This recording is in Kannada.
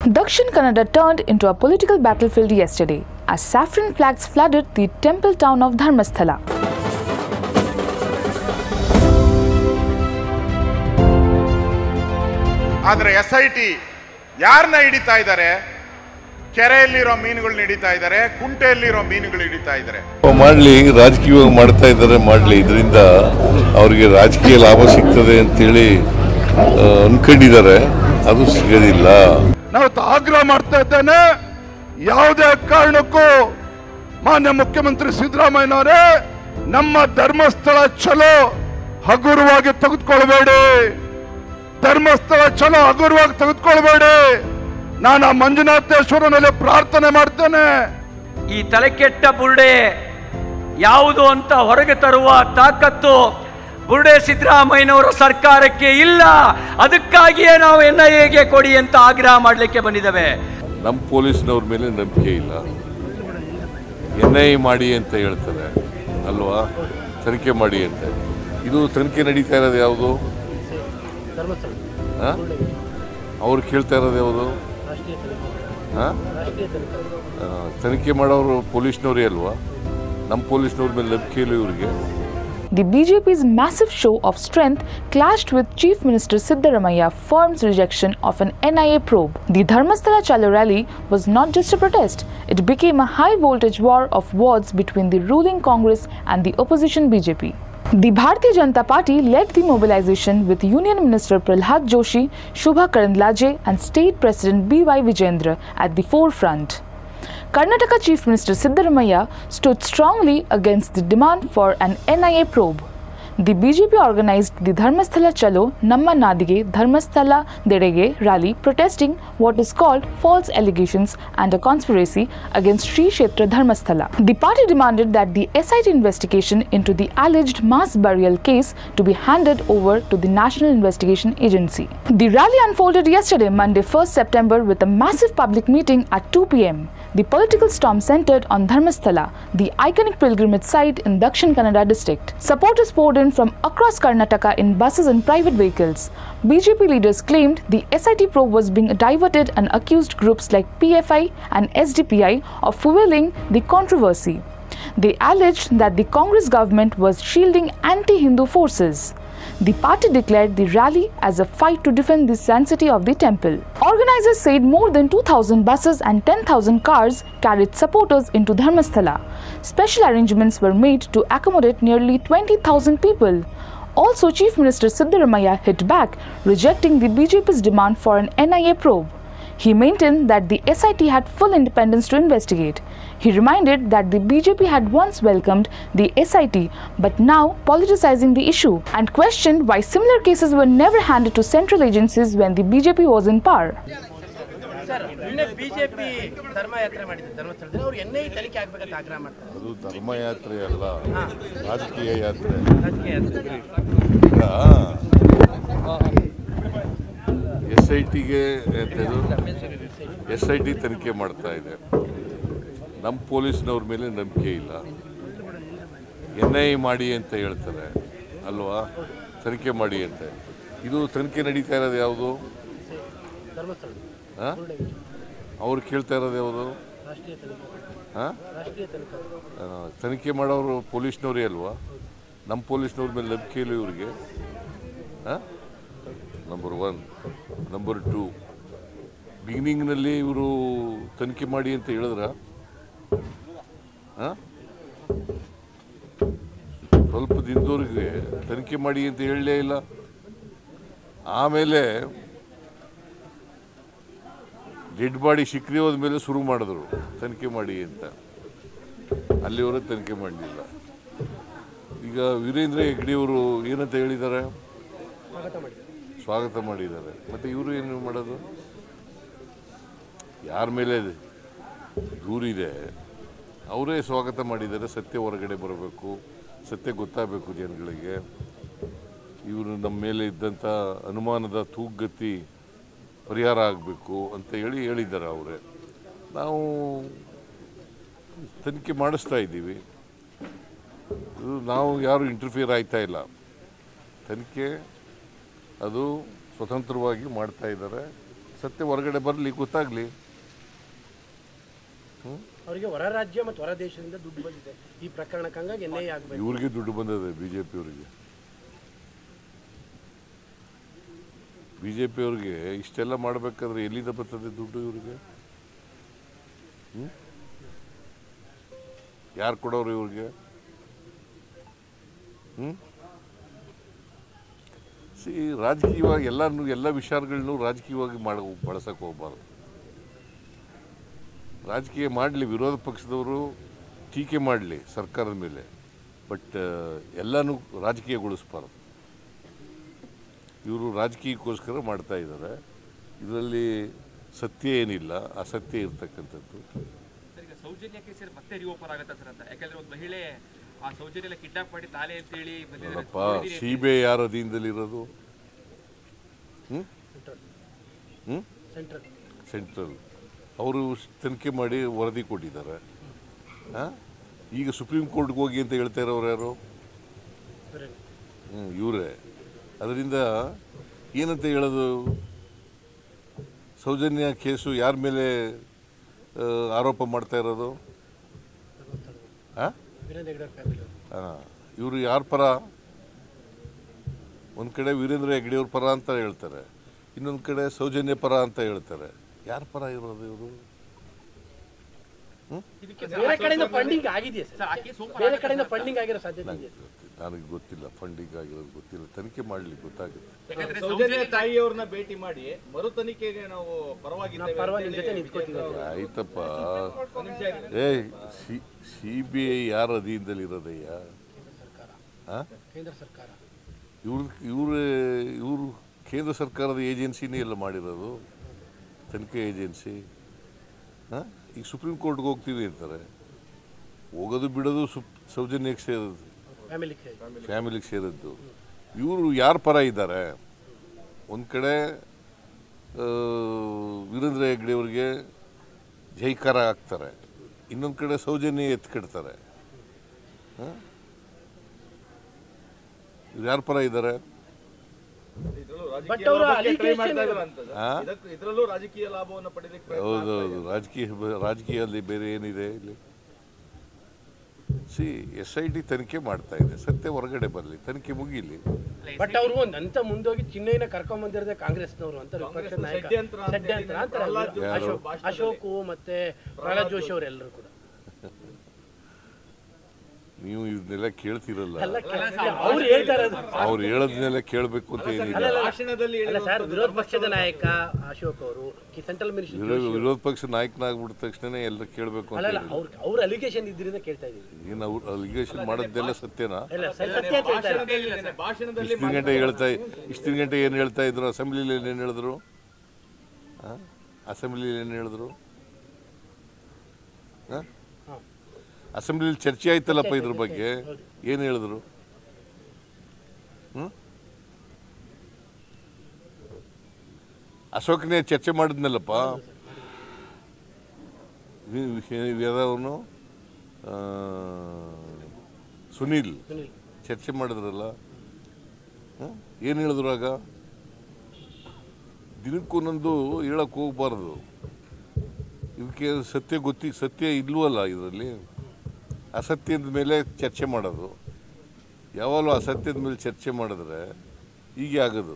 Dakshin Kannada turned into a political battlefield yesterday as saffron flags flooded the temple town of Dharmasthala. ಆದರೆ SIT ಯಾರನ್ನ ಹಿಡಿತಾ ಇದ್ದಾರೆ? ಕೆರೆಯಲ್ಲಿರೋ ಮೀನುಗಳನ್ನ ಹಿಡಿತಾ ಇದ್ದಾರೆ, ಕುಂಟೆಯಲ್ಲಿರೋ ಮೀನುಗಳು ಹಿಡಿತಾ ಇದ್ದಾರೆ. ಮಾಡಲಿ, ರಾಜಕೀಯವಾಗಿ ಮಾಡ್ತಾ ಇದ್ದಾರೆ, ಮಾಡಲಿ. ಇದರಿಂದ ಅವರಿಗೆ ರಾಜಕೀಯ ಲಾಭ ಸಿಗ್ತದೆ ಅಂತೇಳಿ ಅನ್ಕೊಂಡಿದ್ದಾರೆ. ಅದು ಸಿಗೋದಿಲ್ಲ. ನಾವು ಆಗ್ರಹ ಮಾಡ್ತಾ ಇದ್ದೇನೆ, ಯಾವುದೇ ಕಾರಣಕ್ಕೂ ಮಾನ್ಯ ಮುಖ್ಯಮಂತ್ರಿ ಸಿದ್ದರಾಮಯ್ಯನವರೇ ನಮ್ಮ ಧರ್ಮಸ್ಥಳ ಚಲೋ ಹಗುರವಾಗಿ ತೆಗೆದುಕೊಳ್ಬೇಡಿ. ಧರ್ಮಸ್ಥಳ ಚಲೋ ಹಗುರವಾಗಿ ತೆಗೆದುಕೊಳ್ಬೇಡಿ. ನಾನು ಮಂಜುನಾಥೇಶ್ವರನಲ್ಲಿ ಪ್ರಾರ್ಥನೆ ಮಾಡ್ತೇನೆ. ಈ ತಲೆಕೆಟ್ಟ ಬುರುಡೆ ಯಾವುದು ಅಂತ ಹೊರಗೆ ತರುವ ತಾಕತ್ತು ಬುರುಡೆ ಸಿದ್ದರಾಮಯ್ಯನವರ ಸರ್ಕಾರಕ್ಕೆ ಇಲ್ಲ. ಅದಕ್ಕಾಗಿಯೇ ನಾವು NIAಗೆ ಕೊಡಿ ಅಂತ ಆಗ್ರಹ ಮಾಡಲಿಕ್ಕೆ ಬಂದಿದ್ದೇವೆ. ನಮ್ಮ ಪೊಲೀಸ್ನವ್ರ ಮೇಲೆ ನಂಬಿಕೆ ಇಲ್ಲ. NIA ಮಾಡಿ ಅಂತ ಹೇಳ್ತಾರೆ ಅಲ್ವಾ, ತನಿಖೆ ಮಾಡಿ ಅಂತ. ಇದು ತನಿಖೆ ನಡೀತಾ ಇರೋದು ಯಾವುದು? ಅವ್ರು ಕೇಳ್ತಾ ಇರೋದು ಯಾವುದು? ತನಿಖೆ ಮಾಡೋರು ಪೊಲೀಸ್ನವರೇ ಅಲ್ವಾ? ನಮ್ಮ ಪೊಲೀಸ್ನವ್ರ ಮೇಲೆ ನಂಬಿಕೆ ಇಲ್ಲ ಇವರಿಗೆ. The BJP's massive show of strength clashed with Chief Minister Siddaramaiya's firm rejection of an NIA probe. The Dharmasthala Chalo rally was not just a protest, it became a high-voltage war of words between the ruling Congress and the opposition BJP. The Bharatiya Janata Party led the mobilization with Union Minister Prahlad Joshi, Shubha Karandlaje and State President B.Y. Vijayendra at the forefront. Karnataka Chief Minister Siddaramaiya stood strongly against the demand for an NIA probe. The BJP organized the Dharmasthala Chalo Namma Nadige Dharmasthala Dedege rally protesting what is called false allegations and a conspiracy against Sri Kshetra Dharmasthala. The party demanded that the SIT investigation into the alleged mass burial case to be handed over to the National Investigation Agency. The rally unfolded yesterday, Monday 1st September, with a massive public meeting at 2 p.m. The political storm centered on Dharmasthala, the iconic pilgrimage site in Dakshin Kannada district. Supporters poured in from across Karnataka in buses and private vehicles. BJP leaders claimed the SIT probe was being diverted and accused groups like PFI and SDPI of fueling the controversy. They alleged that the Congress government was shielding anti-Hindu forces. The party declared the rally as a fight to defend the sanctity of the temple. Organizers said more than 2,000 buses and 10,000 cars carried supporters into Dharmasthala. Special arrangements were made to accommodate nearly 20,000 people. Also, Chief Minister Siddaramaiya hit back, rejecting the BJP's demand for an NIA probe. He maintained that the SIT had full independence to investigate. He reminded that the BJP had once welcomed the SIT but now politicizing the issue, and questioned why similar cases were never handed to central agencies when the BJP was in power. BJP ಧರ್ಮಯಾತ್ರೆ ಮಾಡಿದ್ರು ಧರ್ಮಸ್ಥಳದಲ್ಲಿ, ಅವರು NIA ತನಿಖೆ ಆಗಬೇಕಂತ ಆಗ್ರಹ ಮಾಡ್ತಾರೆ. ಅದು ಧರ್ಮಯಾತ್ರೆ ಅಲ್ಲ, ರಾಜಕೀಯ ಯಾತ್ರೆ. SITಗೆ SIT ತನಿಖೆ ಮಾಡ್ತಾ ಇದೆ. ನಮ್ಮ ಪೊಲೀಸ್ನವ್ರ ಮೇಲೆ ನಂಬಿಕೆ ಇಲ್ಲ. NIA ಮಾಡಿ ಅಂತ ಹೇಳ್ತಾರೆ ಅಲ್ವಾ, ತನಿಖೆ ಮಾಡಿ ಅಂತ. ಇದು ತನಿಖೆ ನಡೀತಾ ಇರೋದು ಯಾವುದು? ಅವ್ರು ಕೇಳ್ತಾ ಇರೋದು ಯಾವುದು? ತನಿಖೆ ಮಾಡೋರು ಪೊಲೀಸ್ನವರೇ ಅಲ್ವಾ? ನಮ್ಮ ಪೊಲೀಸ್ನವ್ರ ಮೇಲೆ ನಂಬಿಕೆ ಇಲ್ಲ ಇವರಿಗೆ. ನಂಬರ್ 1. ನಂಬರ್ 2, ಬಿಗಿನಿಂಗ್ನಲ್ಲಿ ಇವರು ತನಿಖೆ ಮಾಡಿ ಅಂತ ಹೇಳಿದ್ರ? ಸ್ವಲ್ಪ ದಿನದವರೆಗೆ ತನಿಖೆ ಮಾಡಿ ಅಂತ ಹೇಳಲೇ ಇಲ್ಲ. ಆಮೇಲೆ ಡೆಡ್ ಬಾಡಿ ಸಿಕ್ಕಿ ಹೋದ ಮೇಲೆ ಶುರು ಮಾಡಿದ್ರು ತನಿಖೆ ಮಾಡಿ ಅಂತ. ಅಲ್ಲಿವರೆಗೆ ತನಿಖೆ ಮಾಡಲಿಲ್ಲ. ಈಗ ವೀರೇಂದ್ರ ಹೆಗ್ಗಡೆಯವರು ಏನಂತ ಹೇಳಿದ್ದಾರೆ? ಸ್ವಾಗತ ಮಾಡಿದ್ದಾರೆ. ಮತ್ತು ಇವರು ಏನು ಮಾಡೋದು? ಯಾರ ಮೇಲೆ ದೂರಿದೆ ಅವರೇ ಸ್ವಾಗತ ಮಾಡಿದ್ದಾರೆ. ಸತ್ಯ ಹೊರಗಡೆ ಬರಬೇಕು, ಸತ್ಯ ಗೊತ್ತಾಗಬೇಕು ಜನಗಳಿಗೆ. ಇವರು ನಮ್ಮ ಮೇಲೆ ಇದ್ದಂಥ ಅನುಮಾನದ ತೂಗುಗತಿ ಪರಿಹಾರ ಆಗಬೇಕು ಅಂತ ಹೇಳಿದ್ದಾರೆ ಅವರೇ. ನಾವು ತನಿಖೆ ಮಾಡಿಸ್ತಾ ಇದ್ದೀವಿ. ನಾವು ಯಾರು ಇಂಟರ್ಫಿಯರ್ ಆಯ್ತಾ ಇಲ್ಲ. ತನಿಖೆ ಅದು ಸ್ವತಂತ್ರವಾಗಿ ಮಾಡ್ತಾ ಇದ್ದಾರೆ. ಸತ್ಯ ಹೊರಗಡೆ ಬರಲಿ, ಗೊತ್ತಾಗಲಿ. ಅವರಿಗೆ ಹೊರ ರಾಜ್ಯ ಮತ್ತು ಹೊರ ದೇಶದಿಂದ ದುಡ್ಡು ಬಂದಿದೆ ಈ ಪ್ರಕರಣಕ್ಕೆ, ಹಂಗಾಗಿ NIA ಆಗಬೇಕು. ಇವ್ರಿಗೆ ದುಡ್ಡು ಬಂದಿದೆ, BJP ಅವ್ರಿಗೆ ಇಷ್ಟೆಲ್ಲ ಮಾಡಬೇಕಾದ್ರೆ ಎಲ್ಲಿಂದ ಬರ್ತದೆ ದುಡ್ಡು ಇವ್ರಿಗೆ? ಯಾರು ಕೊಡೋರು ಇವ್ರಿಗೆ? ರಾಜಕೀಯವಾಗಿ ಎಲ್ಲ ವಿಚಾರಗಳನ್ನು ರಾಜಕೀಯವಾಗಿ ಬಳಸಕ್ಕೆ ಹೋಗ್ಬಾರ್ದು. ರಾಜಕೀಯ ಮಾಡಲಿ, ವಿರೋಧ ಪಕ್ಷದವರು ಟೀಕೆ ಮಾಡಲಿ ಸರ್ಕಾರದ ಮೇಲೆ, ಬಟ್ ಎಲ್ಲನೂ ರಾಜಕೀಯಗೊಳಿಸ್ಬಾರ್ದು. ಇವರು ರಾಜಕೀಯಕ್ಕೋಸ್ಕರ ಮಾಡ್ತಾ ಇದ್ದಾರೆ. ಇದರಲ್ಲಿ ಸತ್ಯ ಏನಿಲ್ಲ, ಅಸತ್ಯ ಇರ್ತಕ್ಕಂಥದ್ದು. ಸೌಜನ್ಯ ಕೇಸಲ್ಲಿ ಮತ್ತೆ ರಿಓಪನ್ ಆಗುತ್ತಾ ಸರ್ ಅಂತ? ಯಾಕಂದ್ರೆ ಒಂದು ಮಹಿಳೆ ಆ ಸೌಜನ್ಯ ಕಿಡ್ನಾಪ್ ಮಾಡಿ ತಾಲೆ ಅಂತೇಳಿ ಅಲ್ಲಪ್ಪ, CBI ಯಾರ ಅಧೀನದಲ್ಲಿರೋದು? ಸೆಂಟ್ರಲ್. ಅವರು ತನಿಖೆ ಮಾಡಿ ವರದಿ ಕೊಟ್ಟಿದ್ದಾರೆ. ಈಗ ಸುಪ್ರೀಂ ಕೋರ್ಟ್ಗೆ ಹೋಗಿ ಅಂತ ಹೇಳ್ತಾ ಇರೋರು ಯಾರು? ಇವರೇ. ಅದರಿಂದ ಏನಂತ ಹೇಳೋದು? ಸೌಜನ್ಯ ಕೇಸು ಯಾರ ಮೇಲೆ ಆರೋಪ ಮಾಡ್ತಾ ಇರೋದು? ಇವರು ಯಾರ ಪರ? ಒಂದು ಕಡೆ ವೀರೇಂದ್ರ ಹೆಗ್ಗಡೆ ಅವ್ರ ಪರ ಅಂತ ಹೇಳ್ತಾರೆ, ಇನ್ನೊಂದು ಕಡೆ ಸೌಜನ್ಯ ಪರ ಅಂತ ಹೇಳ್ತಾರೆ. ಯಾರ ಪರ ಇರೋದು ಇವರು? ಬೇರೆ ಕಡೆಯಿಂದ ಫಂಡಿಂಗ್ ಆಗಿದೆಯಾ ಸರ್? ಬೇರೆ ಕಡೆಯಿಂದ ಫಂಡಿಂಗ್ ಆಗಿರೋ ಸಾಧ್ಯತೆ ಇದೆ? ನನಗೆ ಗೊತ್ತಿಲ್ಲ, ಫಂಡಿಂಗ್ ಆಗಿರೋದು ಗೊತ್ತಿಲ್ಲ. ತನಿಖೆ ಮಾಡಲಿ, ಗೊತ್ತಾಗುತ್ತೆ. ಸೌಜನ್ಯ ತಾಯಿಯವ್ರನ್ನ ಭೇಟಿ ಮಾಡಿ ಮರು ತನಿಖೆಗೆ ನಾವು ಆಯ್ತಪ್ಪ. CBI ಯಾರ ಅಧೀನದಲ್ಲಿ ಇರೋದಯ್ಯ? ಕೇಂದ್ರ ಸರ್ಕಾರ. ಇವರು ಕೇಂದ್ರ ಸರ್ಕಾರದ ಏಜೆನ್ಸಿನೇ ಎಲ್ಲ ಮಾಡಿರೋದು, ತನಿಖೆ ಏಜೆನ್ಸಿ. ಈಗ ಸುಪ್ರೀಂ ಕೋರ್ಟ್ಗೆ ಹೋಗ್ತೀವಿ ಅಂತಾರೆ, ಹೋಗೋದು ಬಿಡೋದು ಸೌಜನ್ಯಕ್ಕೆ ಸೇರೋದು, ಫ್ಯಾಮಿಲಿಗೆ ಸೇರಿದ್ದು. ಇವರು ಯಾರ ಪರ ಇದ್ದಾರೆ? ಒಂದು ಕಡೆ ವೀರೇಂದ್ರ ಹೆಗ್ಗಡೆ ಅವ್ರಿಗೆ ಜೈಕಾರ ಹಾಕ್ತಾರೆ, ಇನ್ನೊಂದು ಕಡೆ ಸೌಜನ್ಯ ಎತ್ಕಿಡ್ತಾರೆ. ಇವ್ರು ಯಾರ ಪರ ಇದ್ದಾರೆ? ಇದರಲ್ಲೂ ರಾಜಕೀಯ ಲಾಭವನ್ನು ಪಡೆಯಲಿಕ್ಕೆ. ಹೌದೌದು, ರಾಜಕೀಯದಲ್ಲಿ ಬೇರೆ ಏನಿದೆ ಇಲ್ಲಿ? SIT ತನಿಖೆ ಮಾಡ್ತಾ ಇದೆ, ಸತ್ಯ ಹೊರಗಡೆ ಬರಲಿ, ತನಿಖೆ ಮುಗಿಲಿ. ಬಟ್ ಅವರು ಒಂದಂತ ಮುಂದೋಗಿ ಚಿನ್ನೈನ ಕರ್ಕೊಂಡ್ ಬಂದಿರೋದೇ ಕಾಂಗ್ರೆಸ್ನವರು ಅಂತ ವಿಪಕ್ಷದ ನಾಯಕ ಷಡ್ಯಂತ್ರ ಅಂತಾರೆ. ಅಶೋಕ್ ಮತ್ತೆ ಪ್ರಹ್ಲಾದ್ ಜೋಶಿ ಅವರೆಲ್ಲರೂ ಕೂಡ. ನೀವು ಇದನ್ನೆಲ್ಲ ಕೇಳ್ತಿರಲ್ಲ, ಅವ್ರು ಹೇಳ್ತಾರೆ, ಅವ್ರು ಹೇಳೋದನ್ನೆಲ್ಲ ಕೇಳಬೇಕು ಅಂತ ಏನಿಲ್ಲ. ವಿರೋಧ ಪಕ್ಷದ ನಾಯಕ ಅಶೋಕ್ ಅವರು ಸೆಂಟ್ರಲ್ ಮಿನಿಸ್ಟರ್, ವಿರೋಧ ಪಕ್ಷ ನಾಯಕನಾಗ್ಬಿಟ್ಟ ತಕ್ಷಣ ಎಲ್ಲ ಕೇಳಬೇಕು ಅಂತ ಅವ್ರ ಅಲಿಗೇಷನ್ ಇದ್ರಿಂದ ಕೇಳ್ತಾ ಇದೀವಿ. ಏನು ಅವ್ರು ಅಲಿಗೇಷನ್ ಮಾಡೋದೆಲ್ಲ ಸತ್ಯನಾ? ಭಾಷಣದಲ್ಲಿ ಇಷ್ಟಿನ ಗಂಟೆ ಏನು ಹೇಳ್ತಾ ಇದ್ರು? ಅಸೆಂಬ್ಲಿಲಿ ಏನು ಹೇಳಿದ್ರು? ಅಸೆಂಬ್ಲಿಲಿ ಏನು ಹೇಳಿದ್ರು? ಅಸೆಂಬ್ಲಿಲಿ ಚರ್ಚೆ ಆಯ್ತಲ್ಲಪ್ಪ ಇದ್ರ ಬಗ್ಗೆ, ಏನು ಹೇಳಿದ್ರು? ಅಶೋಕನೇ ಚರ್ಚೆ ಮಾಡಿದ್ನಲ್ಲಪ್ಪ, ಅವನು ಸುನೀಲ್ ಚರ್ಚೆ ಮಾಡಿದ್ರಲ್ಲ, ಏನು ಹೇಳಿದ್ರು? ಆಗ ದಿನಕ್ಕೊಂದೊಂದು ಹೇಳಕ್ಕೆ ಹೋಗ್ಬಾರ್ದು. ಇದಕ್ಕೆ ಸತ್ಯ ಇಲ್ವಲ್ಲ ಇದರಲ್ಲಿ. ಅಸತ್ಯದ ಮೇಲೆ ಚರ್ಚೆ ಮಾಡೋದು, ಯಾವಾಗಲೂ ಅಸತ್ಯದ ಮೇಲೆ ಚರ್ಚೆ ಮಾಡಿದ್ರೆ ಹೀಗೆ ಆಗೋದು.